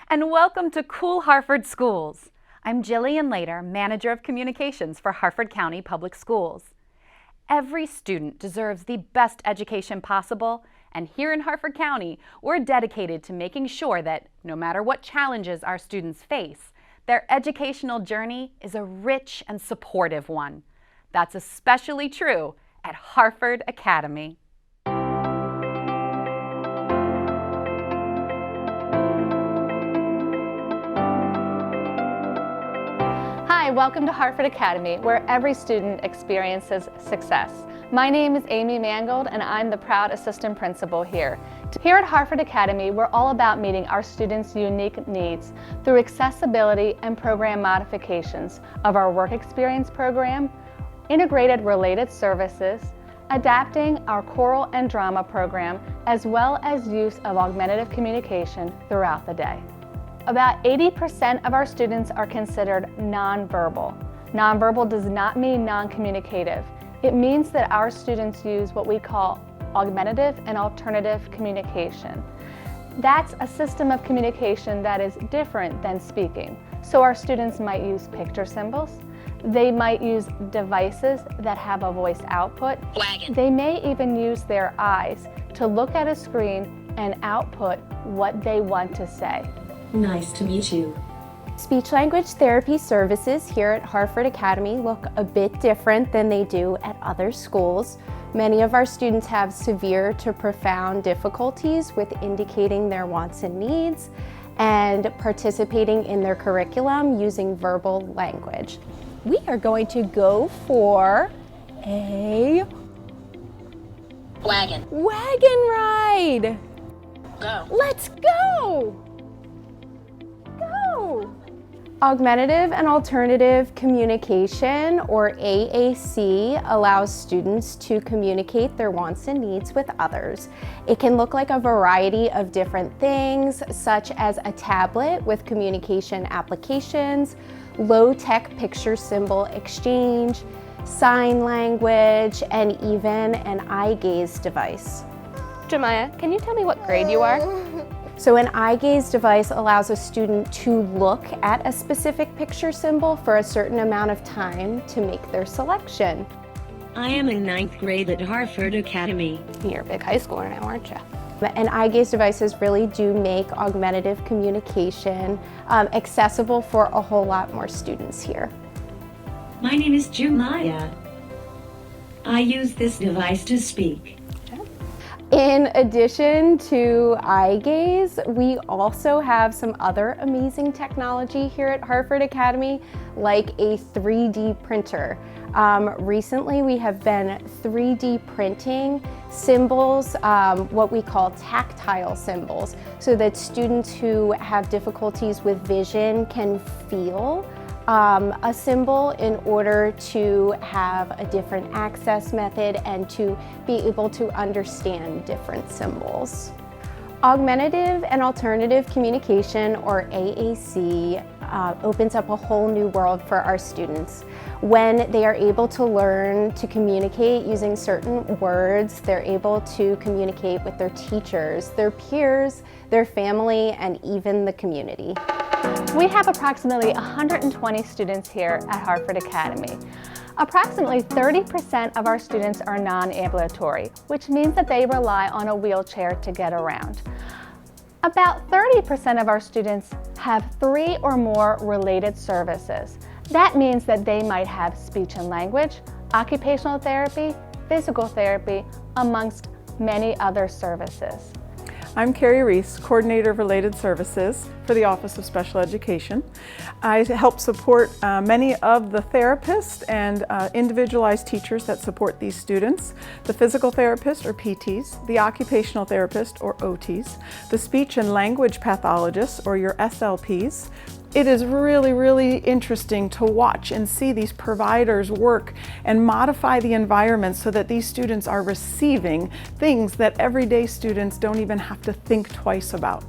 and welcome to Cool Harford Schools. I'm Jillian Lader, Manager of Communications for Harford County Public Schools. Every student deserves the best education possible, and here in Harford County, we're dedicated to making sure that no matter what challenges our students face, their educational journey is a rich and supportive one. That's especially true at Harford Academy. Hi, welcome to Harford Academy, where every student experiences success. My name is Amy Mangold, and I'm the proud assistant principal here. Here at Harford Academy, we're all about meeting our students' unique needs through accessibility and program modifications of our work experience program, integrated related services, adapting our choral and drama program, as well as use of augmentative communication throughout the day. About 80% of our students are considered nonverbal. Nonverbal does not mean non-communicative. It means that our students use what we call augmentative and alternative communication. That's a system of communication that is different than speaking. So our students might use picture symbols. They might use devices that have a voice output. They may even use their eyes to look at a screen and output what they want to say. Nice to meet you. Speech-language therapy services here at Harford Academy look a bit different than they do at other schools. Many of our students have severe to profound difficulties with indicating their wants and needs and participating in their curriculum using verbal language. We are going to go for a wagon ride. Go. Let's go! Augmentative and alternative communication, or AAC, allows students to communicate their wants and needs with others. It can look like a variety of different things, such as a tablet with communication applications, low-tech picture symbol exchange, sign language, and even an eye gaze device. Jemiah, can you tell me what grade you are? So an eye gaze device allows a student to look at a specific picture symbol for a certain amount of time to make their selection. I am in 9th grade at Harford Academy. You're a big high schooler now, aren't you? And eye gaze devices really do make augmentative communication accessible for a whole lot more students here. My name is Jemiah. I use this device to speak. In addition to eye gaze, we also have some other amazing technology here at Harford Academy, like a 3D printer. Recently, we have been 3D printing symbols, what we call tactile symbols, so that students who have difficulties with vision can feel a symbol in order to have a different access method and to be able to understand different symbols. Augmentative and alternative communication, or AAC, opens up a whole new world for our students. When they are able to learn to communicate using certain words, they're able to communicate with their teachers, their peers, their family, and even the community. We have approximately 120 students here at Harford Academy. Approximately 30% of our students are non-ambulatory, which means that they rely on a wheelchair to get around. About 30% of our students have 3 or more related services. That means that they might have speech and language, occupational therapy, physical therapy, amongst many other services. I'm Carrie Reese, Coordinator of Related Services for the Office of Special Education. I help support many of the therapists and individualized teachers that support these students, the physical therapist or PTs, the occupational therapist or OTs, the speech and language pathologists or your SLPs. It is really interesting to watch and see these providers work and modify the environment so that these students are receiving things that everyday students don't even have to think twice about.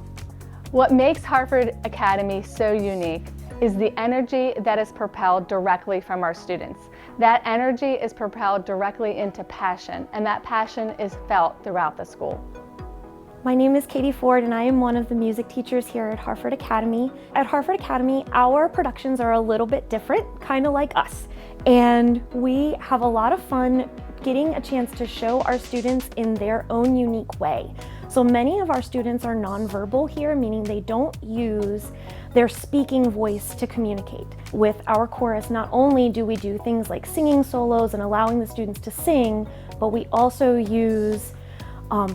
What makes Harford Academy so unique is the energy that is propelled directly from our students. That energy is propelled directly into passion, and that passion is felt throughout the school. My name is Katie Ford and I am one of the music teachers here at Harford Academy. At Harford Academy, our productions are a little bit different, kind of like us. And we have a lot of fun getting a chance to show our students in their own unique way. So many of our students are nonverbal here, meaning they don't use their speaking voice to communicate. With our chorus, not only do we do things like singing solos and allowing the students to sing, but we also use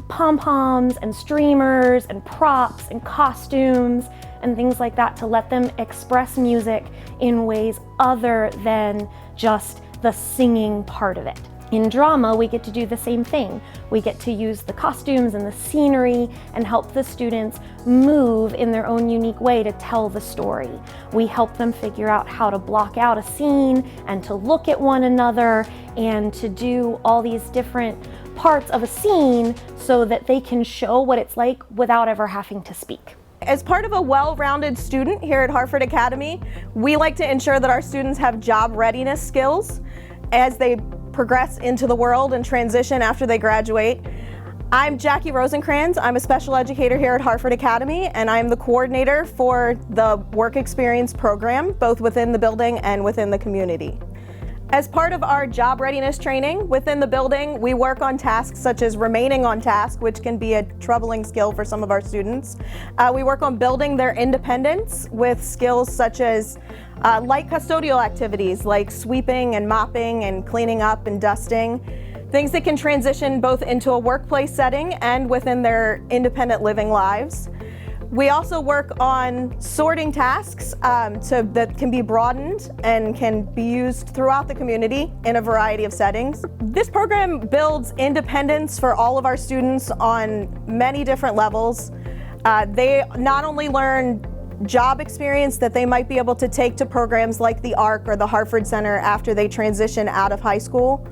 pom-poms and streamers and props and costumes and things like that to let them express music in ways other than just the singing part of it. In drama, we get to do the same thing. We get to use the costumes and the scenery and help the students move in their own unique way to tell the story. We help them figure out how to block out a scene and to look at one another and to do all these different parts of a scene so that they can show what it's like without ever having to speak. As part of a well-rounded student here at Harford Academy, we like to ensure that our students have job readiness skills as they progress into the world and transition after they graduate. I'm Jackie Rosencrans. I'm a special educator here at Harford Academy, and I'm the coordinator for the work experience program, both within the building and within the community. As part of our job readiness training within the building, we work on tasks such as remaining on task, which can be a troubling skill for some of our students. We work on building their independence with skills such as light custodial activities like sweeping and mopping and cleaning up and dusting, things that can transition both into a workplace setting and within their independent living lives. We also work on sorting tasks that can be broadened and can be used throughout the community in a variety of settings. This program builds independence for all of our students on many different levels. They not only learn job experience that they might be able to take to programs like the ARC or the Harford Center after they transition out of high school,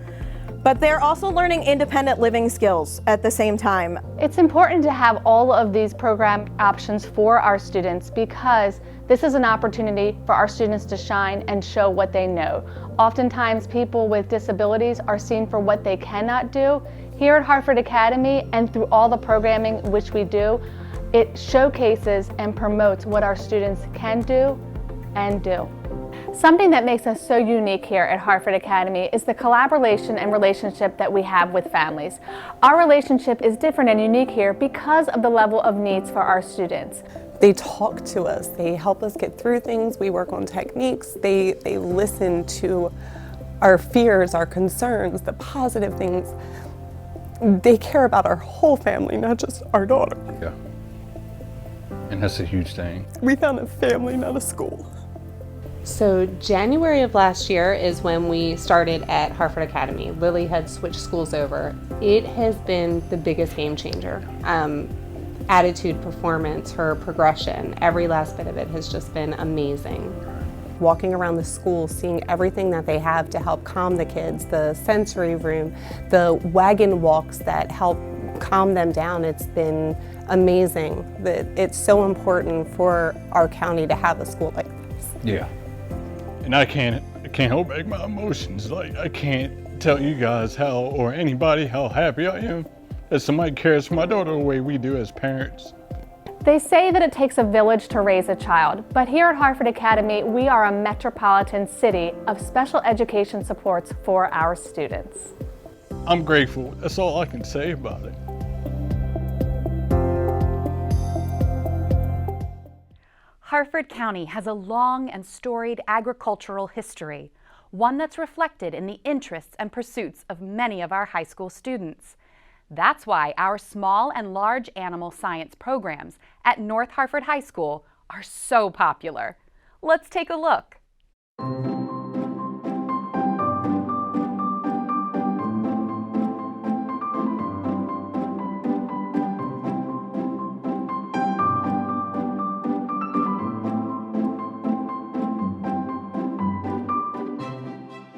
but they're also learning independent living skills at the same time. It's important to have all of these program options for our students because this is an opportunity for our students to shine and show what they know. Oftentimes people with disabilities are seen for what they cannot do. Here at Harford Academy and through all the programming which we do, it showcases and promotes what our students can do and do. Something that makes us so unique here at Harford Academy is the collaboration and relationship that we have with families. Our relationship is different and unique here because of the level of needs for our students. They talk to us, they help us get through things, we work on techniques, they listen to our fears, our concerns, the positive things. They care about our whole family, not just our daughter. Yeah, and that's a huge thing. We found a family, not a school. So January of last year is when we started at Harford Academy. Lily had switched schools over. It has been the biggest game changer. Attitude, performance, her progression, every last bit of it has just been amazing. Walking around the school, seeing everything that they have to help calm the kids, the sensory room, the wagon walks that help calm them down, it's been amazing. It's so important for our county to have a school like this. Yeah. And I can't hold back my emotions. Like, I can't tell you guys or anybody how happy I am that somebody cares for my daughter the way we do as parents. They say that it takes a village to raise a child, but here at Harford Academy, we are a metropolitan city of special education supports for our students. I'm grateful. That's all I can say about it. Harford County has a long and storied agricultural history, one that's reflected in the interests and pursuits of many of our high school students. That's why our small and large animal science programs at North Harford High School are so popular. Let's take a look.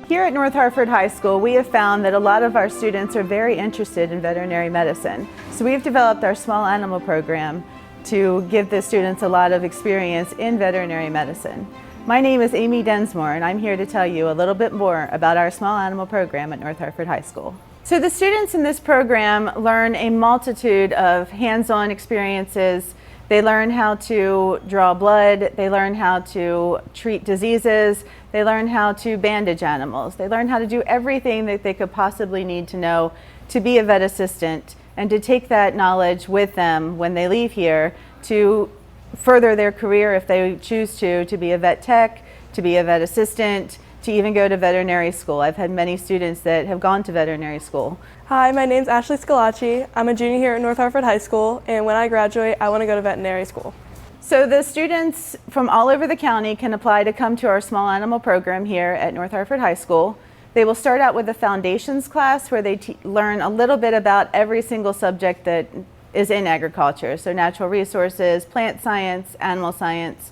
Here at North Harford High School, we have found that a lot of our students are very interested in veterinary medicine. So we've developed our small animal program to give the students a lot of experience in veterinary medicine. My name is Amy Densmore, and I'm here to tell you a little bit more about our small animal program at North Harford High School. So the students in this program learn a multitude of hands-on experiences. They learn how to draw blood, they learn how to treat diseases, they learn how to bandage animals, they learn how to do everything that they could possibly need to know to be a vet assistant, and to take that knowledge with them when they leave here to further their career if they choose to be a vet tech, to be a vet assistant, to even go to veterinary school. I've had many students that have gone to veterinary school. Hi, my name's Ashley Scalacci. I'm a junior here at North Harford High School, and when I graduate, I want to go to veterinary school. So the students from all over the county can apply to come to our small animal program here at North Harford High School. They will start out with a foundations class where they learn a little bit about every single subject that is in agriculture. So natural resources, plant science, animal science.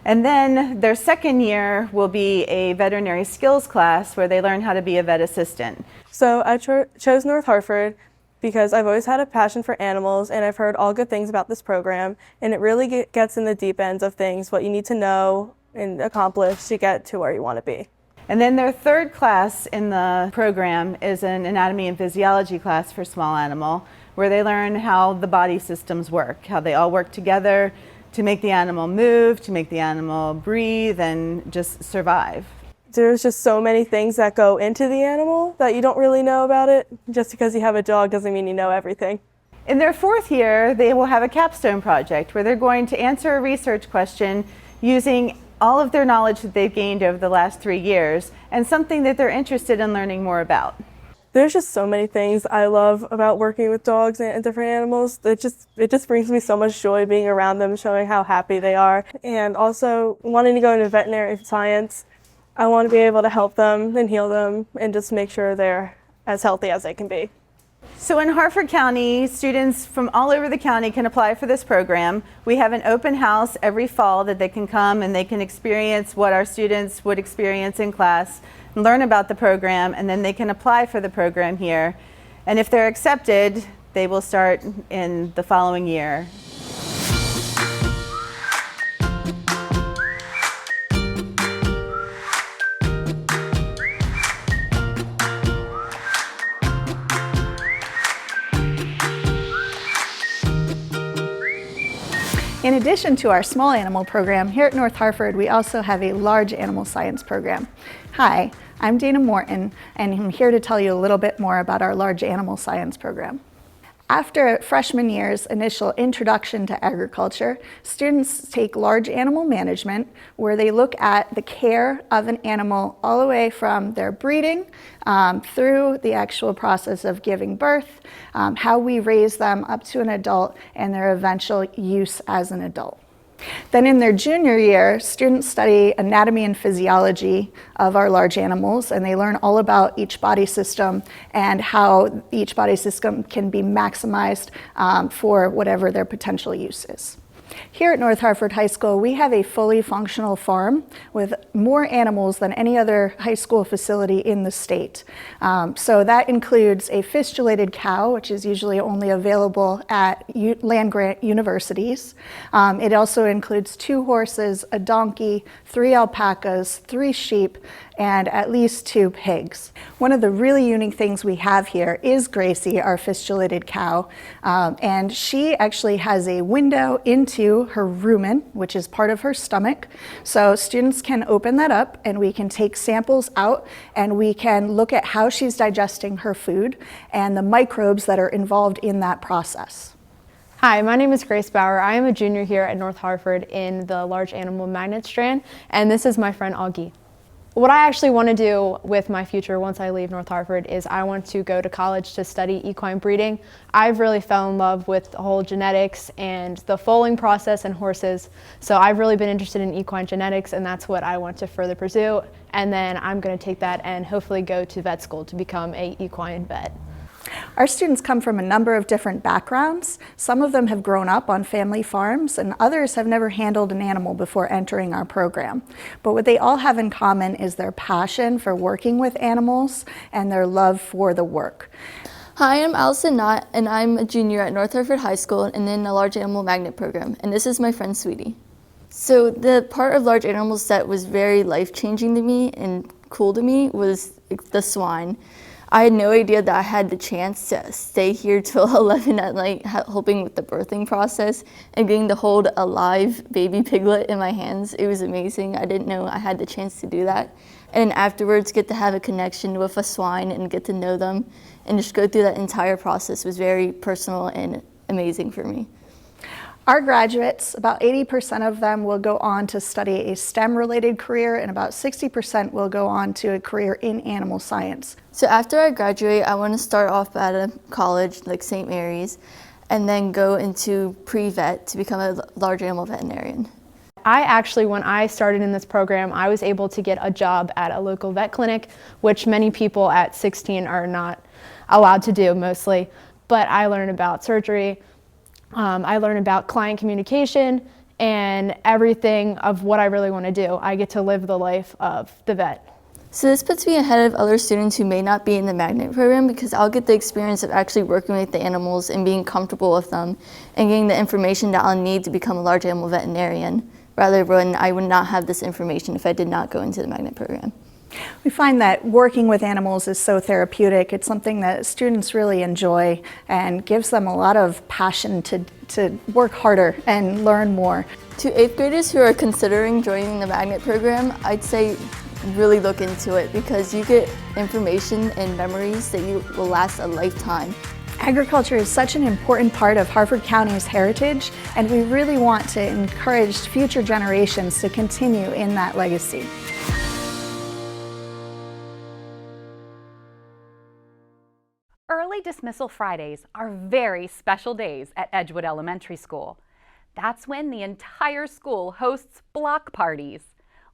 And then their second year will be a veterinary skills class where they learn how to be a vet assistant. So I chose North Harford because I've always had a passion for animals, and I've heard all good things about this program, and it really gets in the deep ends of things, what you need to know and accomplish to get to where you want to be. And then their third class in the program is an anatomy and physiology class for small animal, where they learn how the body systems work, how they all work together to make the animal move, to make the animal breathe, and just survive. There's just so many things that go into the animal that you don't really know about it. Just because you have a dog doesn't mean you know everything. In their fourth year, they will have a capstone project where they're going to answer a research question using all of their knowledge that they've gained over the last 3 years and something that they're interested in learning more about. There's just so many things I love about working with dogs and different animals. It just brings me so much joy being around them, showing how happy they are. And also wanting to go into veterinary science, I want to be able to help them and heal them and just make sure they're as healthy as they can be. So in Harford County, students from all over the county can apply for this program. We have an open house every fall that they can come and they can experience what our students would experience in class, learn about the program, and then they can apply for the program here. And if they're accepted, they will start in the following year. In addition to our small animal program, here at North Harford, we also have a large animal science program. Hi, I'm Dana Morton, and I'm here to tell you a little bit more about our large animal science program. After freshman year's initial introduction to agriculture, students take large animal management, where they look at the care of an animal all the way from their breeding through the actual process of giving birth, how we raise them up to an adult, and their eventual use as an adult. Then in their junior year, students study anatomy and physiology of our large animals, and they learn all about each body system and how each body system can be maximized for whatever their potential use is. Here at North Harford High School, we have a fully functional farm with more animals than any other high school facility in the state. So that includes a fistulated cow, which is usually only available at land-grant universities. It also includes 2 horses, a donkey, 3 alpacas, 3 sheep, and at least 2 pigs. One of the really unique things we have here is Gracie, our fistulated cow, and she actually has a window into her rumen, which is part of her stomach. So students can open that up and we can take samples out and we can look at how she's digesting her food and the microbes that are involved in that process. Hi, my name is Grace Bauer. I am a junior here at North Harford in the Large Animal Magnet strand, and this is my friend Augie. What I actually want to do with my future once I leave North Harford is I want to go to college to study equine breeding. I've really fell in love with the whole genetics and the foaling process in horses. So I've really been interested in equine genetics, and that's what I want to further pursue. And then I'm going to take that and hopefully go to vet school to become an equine vet. Our students come from a number of different backgrounds. Some of them have grown up on family farms, and others have never handled an animal before entering our program. But what they all have in common is their passion for working with animals and their love for the work. Hi, I'm Allison Knott, and I'm a junior at North Harford High School and in the Large Animal Magnet program, and this is my friend Sweetie. So the part of large animals that was very life-changing to me and cool to me was the swine. I had no idea that I had the chance to stay here till 11 at night helping with the birthing process and getting to hold a live baby piglet in my hands. It was amazing. I didn't know I had the chance to do that. And afterwards get to have a connection with a swine and get to know them and just go through that entire process was very personal and amazing for me. Our graduates, about 80% of them will go on to study a STEM-related career, and about 60% will go on to a career in animal science. So after I graduate, I want to start off at a college like St. Mary's and then go into pre-vet to become a large animal veterinarian. I actually, when I started in this program, I was able to get a job at a local vet clinic, which many people at 16 are not allowed to do mostly. But I learned about surgery, I learned about client communication, and everything of what I really want to do. I get to live the life of the vet. So this puts me ahead of other students who may not be in the magnet program because I'll get the experience of actually working with the animals and being comfortable with them and getting the information that I'll need to become a large animal veterinarian, rather than I would not have this information if I did not go into the magnet program. We find that working with animals is so therapeutic. It's something that students really enjoy and gives them a lot of passion to work harder and learn more. To 8th graders who are considering joining the magnet program, I'd say really look into it because you get information and memories that you will last a lifetime. Agriculture is such an important part of Harford County's heritage, and we really want to encourage future generations to continue in that legacy. Early dismissal Fridays are very special days at Edgewood Elementary School. That's when the entire school hosts block parties.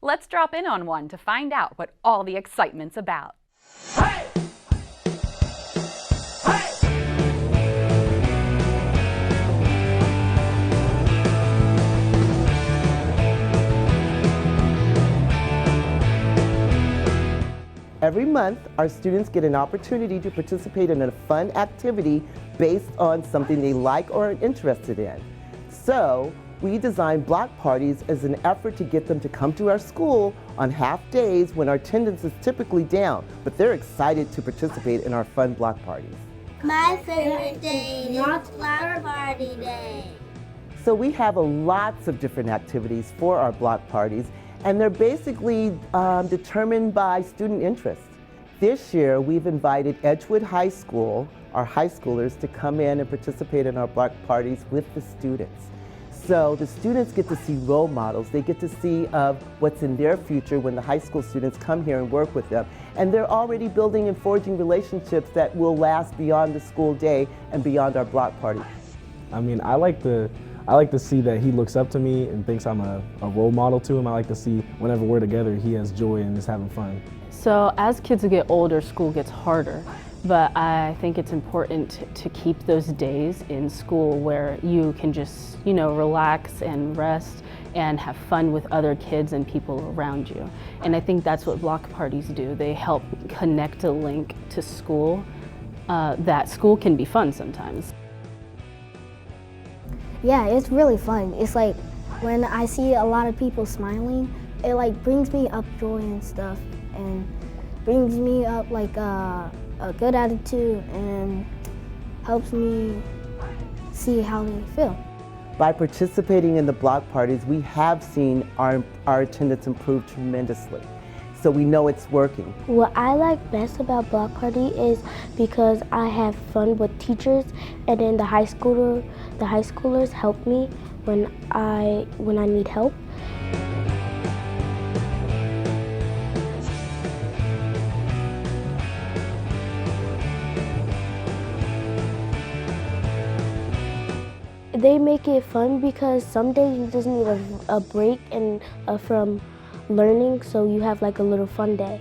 Let's drop in on one to find out what all the excitement's about. Hey! Every month, our students get an opportunity to participate in a fun activity based on something they like or are interested in. So, we design block parties as an effort to get them to come to our school on half days when our attendance is typically down, but they're excited to participate in our fun block parties. My favorite day is Block Party Day. So we have lots of different activities for our block parties, and they're basically determined by student interest. This year, we've invited Edgewood High School, our high schoolers, to come in and participate in our block parties with the students. So the students get to see role models. They get to see what's in their future when the high school students come here and work with them. And they're already building and forging relationships that will last beyond the school day and beyond our block party. I mean, I like to see that he looks up to me and thinks I'm a role model to him. I like to see whenever we're together, he has joy and is having fun. So as kids get older, school gets harder. But I think it's important to keep those days in school where you can just, relax and rest and have fun with other kids and people around you. And I think that's what block parties do. They help connect a link to school, that school can be fun sometimes. Yeah, it's really fun. It's like when I see a lot of people smiling, it like brings me up joy and stuff and brings me up like a good attitude and helps me see how they feel. By participating in the block parties, we have seen our attendance improve tremendously. So we know it's working. What I like best about block party is because I have fun with teachers, and then the high schoolers help me when I need help. They make it fun because some days you just need a break and from learning, so you have like a little fun day.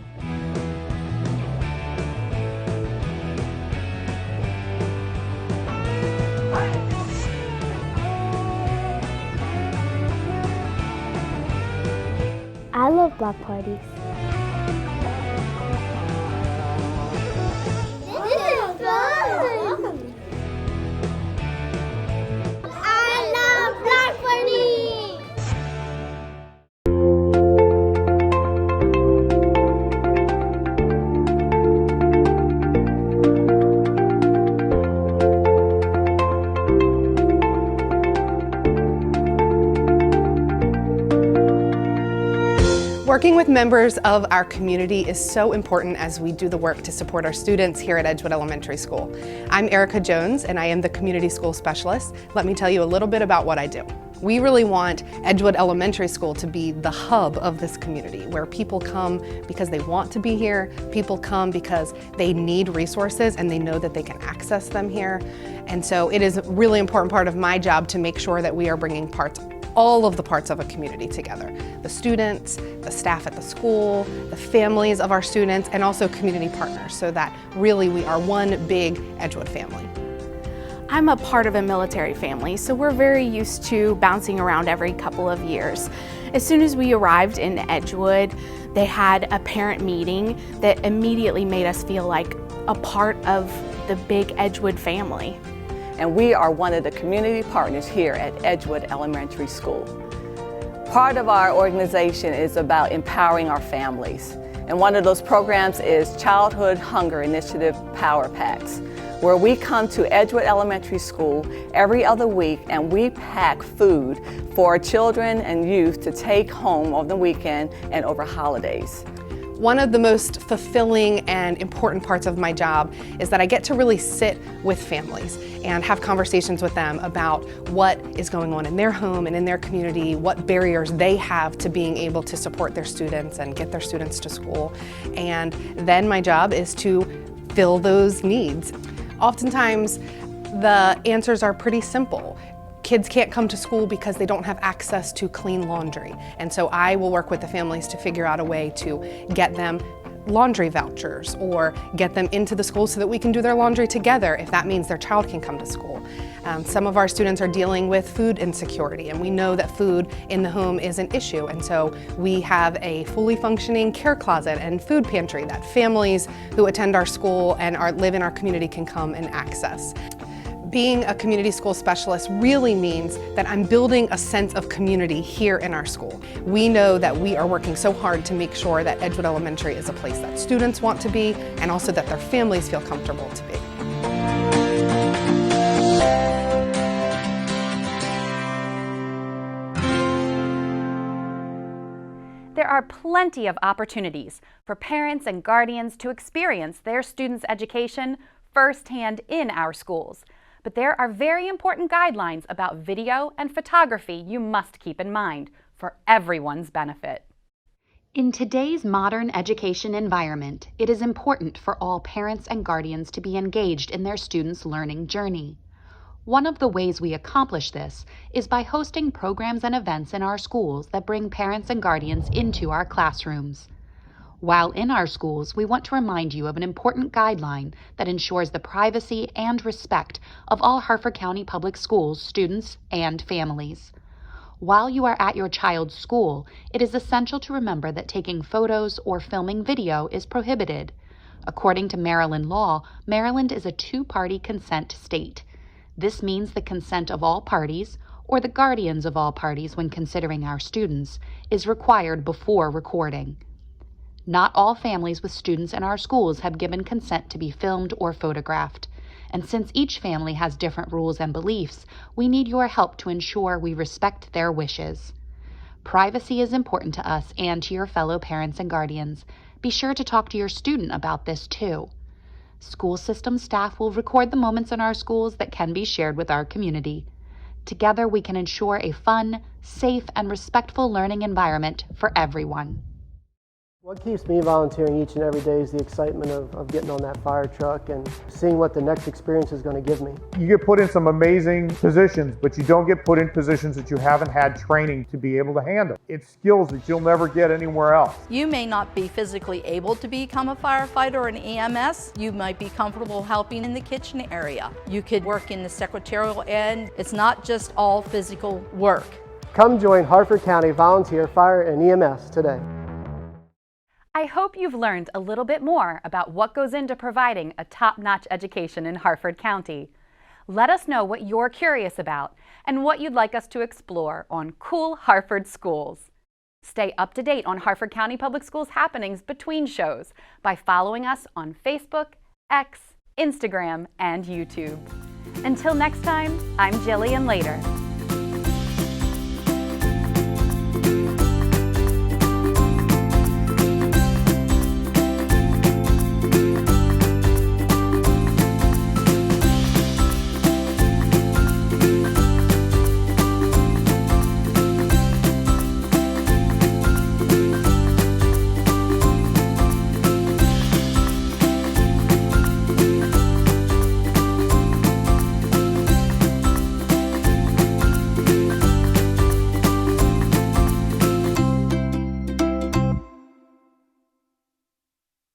I love block parties. This is fun! I love block parties! Working with members of our community is so important as we do the work to support our students here at Edgewood Elementary School. I'm Erica Jones and I am the Community School Specialist. Let me tell you a little bit about what I do. We really want Edgewood Elementary School to be the hub of this community, where people come because they want to be here, people come because they need resources and they know that they can access them here. And so it is a really important part of my job to make sure that we are bringing all of the parts of a community together. The students, the staff at the school, the families of our students, and also community partners, so that really we are one big Edgewood family. I'm a part of a military family, so we're very used to bouncing around every couple of years. As soon as we arrived in Edgewood, they had a parent meeting that immediately made us feel like a part of the big Edgewood family. And we are one of the community partners here at Edgewood Elementary School. Part of our organization is about empowering our families. And one of those programs is Childhood Hunger Initiative Power Packs, where we come to Edgewood Elementary School every other week and we pack food for children and youth to take home on the weekend and over holidays. One of the most fulfilling and important parts of my job is that I get to really sit with families and have conversations with them about what is going on in their home and in their community, what barriers they have to being able to support their students and get their students to school. And then my job is to fill those needs. Oftentimes, the answers are pretty simple. Kids can't come to school because they don't have access to clean laundry. And so I will work with the families to figure out a way to get them laundry vouchers or get them into the school so that we can do their laundry together if that means their child can come to school. Some of our students are dealing with food insecurity, and we know that food in the home is an issue, and so we have a fully functioning care closet and food pantry that families who attend our school and live in our community can come and access. Being a community school specialist really means that I'm building a sense of community here in our school. We know that we are working so hard to make sure that Edgewood Elementary is a place that students want to be and also that their families feel comfortable to be. There are plenty of opportunities for parents and guardians to experience their students' education firsthand in our schools. But there are very important guidelines about video and photography you must keep in mind for everyone's benefit. In today's modern education environment, it is important for all parents and guardians to be engaged in their students' learning journey. One of the ways we accomplish this is by hosting programs and events in our schools that bring parents and guardians into our classrooms. While in our schools, we want to remind you of an important guideline that ensures the privacy and respect of all Harford County Public Schools students and families. While you are at your child's school, it is essential to remember that taking photos or filming video is prohibited. According to Maryland law, Maryland is a two-party consent state. This means the consent of all parties, or the guardians of all parties when considering our students, is required before recording. Not all families with students in our schools have given consent to be filmed or photographed. And since each family has different rules and beliefs, we need your help to ensure we respect their wishes. Privacy is important to us and to your fellow parents and guardians. Be sure to talk to your student about this too. School system staff will record the moments in our schools that can be shared with our community. Together we can ensure a fun, safe, and respectful learning environment for everyone. What keeps me volunteering each and every day is the excitement of getting on that fire truck and seeing what the next experience is going to give me. You get put in some amazing positions, but you don't get put in positions that you haven't had training to be able to handle. It's skills that you'll never get anywhere else. You may not be physically able to become a firefighter or an EMS. You might be comfortable helping in the kitchen area. You could work in the secretarial end. It's not just all physical work. Come join Harford County Volunteer Fire and EMS today. I hope you've learned a little bit more about what goes into providing a top-notch education in Harford County. Let us know what you're curious about and what you'd like us to explore on Cool Harford Schools. Stay up to date on Harford County Public Schools happenings between shows by following us on Facebook, X, Instagram, and YouTube. Until next time, I'm Jillian Later.